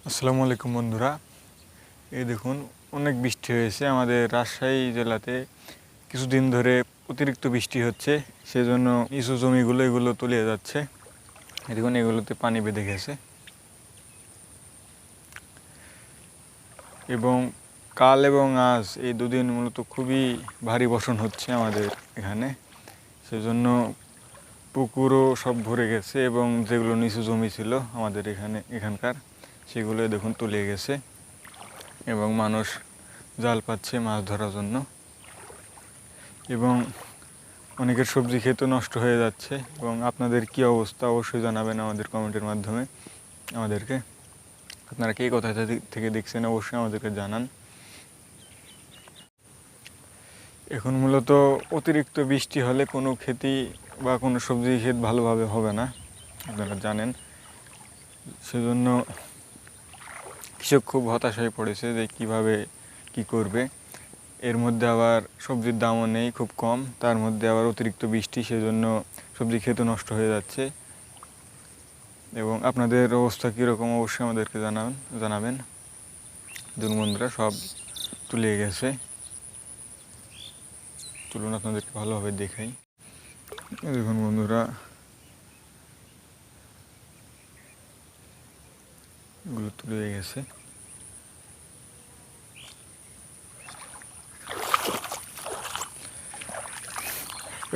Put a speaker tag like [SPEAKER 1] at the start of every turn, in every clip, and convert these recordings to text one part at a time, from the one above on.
[SPEAKER 1] আসসালামু আলাইকুম বন্ধুরা। এই দেখুন, অনেক বৃষ্টি হয়েছে আমাদের রাজশাহী জেলাতে। কিছুদিন ধরে অতিরিক্ত বৃষ্টি হচ্ছে, সেজন্য নিচু জমিগুলো এগুলো তলিয়ে যাচ্ছে। এই দেখুন, এগুলোতে পানি বেঁধে গেছে এবং কাল এবং আজ এই দুদিন মূলত খুবই ভারী বর্ষণ হচ্ছে আমাদের এখানে। সেজন্য পুকুরও সব ভরে গেছে এবং যেগুলো নিচু জমি ছিল আমাদের এখানকার, সেগুলো দেখুন তলিয়ে গেছে এবং মানুষ জাল পাচ্ছে মাছ ধরার জন্য। এবং অনেকের সবজি ক্ষেতও নষ্ট হয়ে যাচ্ছে। এবং আপনাদের কী অবস্থা অবশ্যই জানাবেন আমাদের কমেন্টের মাধ্যমে আমাদেরকে। আপনারা কে কোথা থেকে দেখছেন অবশ্যই আমাদেরকে জানান। এখন মূলত অতিরিক্ত বৃষ্টি হলে কোনো ক্ষেতি বা কোনো সবজি ক্ষেত ভালোভাবে হবে না, আপনারা জানেন। সেজন্য কৃষক খুব হতাশ হয়ে পড়েছে যে কীভাবে কি করবে। এর মধ্যে আবার সবজির দামও নেই, খুব কম, তার মধ্যে আবার অতিরিক্ত বৃষ্টি, সেজন্য সবজি ক্ষেতও নষ্ট হয়ে যাচ্ছে। এবং আপনাদের অবস্থা কীরকম অবশ্যই আমাদেরকে জানাবেন। দেখুন বন্ধুরা, সব তুলে গেছে। চলুন আপনাদেরকে ভালোভাবে দেখাই। দেখুন বন্ধুরা, এগুলো তুলে গেছে।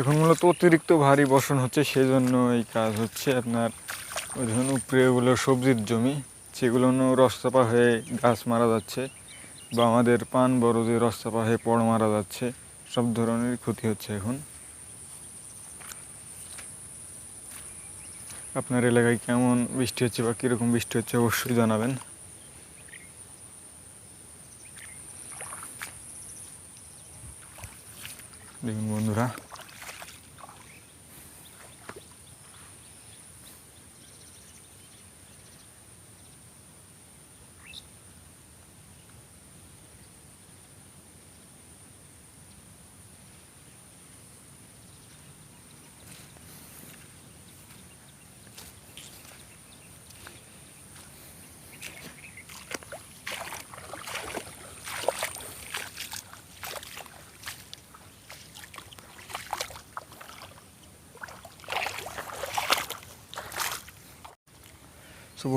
[SPEAKER 1] এখন মূলত অতিরিক্ত ভারী বর্ষণ হচ্ছে, সেজন্য এই কাজ হচ্ছে। আপনার ওই ধরুন উপরে ওগুলো সবজির জমি, সেগুলো রসচাপা হয়ে গাছ মারা যাচ্ছে, বা আমাদের পান বড় যে রসচাপা হয়ে পড় মারা যাচ্ছে। সব ধরনের ক্ষতি হচ্ছে এখন। আপনার এলাকায় কেমন বৃষ্টি হচ্ছে বা কীরকম বৃষ্টি হচ্ছে অবশ্যই জানাবেন। দেখুন বন্ধুরা,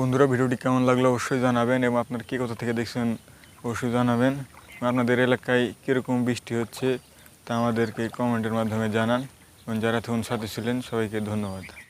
[SPEAKER 1] বন্ধুরা ভিডিওটি কেমন লাগলো অবশ্যই জানাবেন, এবং আপনারা কী কোথা থেকে দেখছেন অবশ্যই জানাবেন। আপনাদের এলাকায় কীরকম বৃষ্টি হচ্ছে তা আমাদেরকে কমেন্টের মাধ্যমে জানান। এবং যারা তখন সাথে ছিলেন সবাইকে ধন্যবাদ।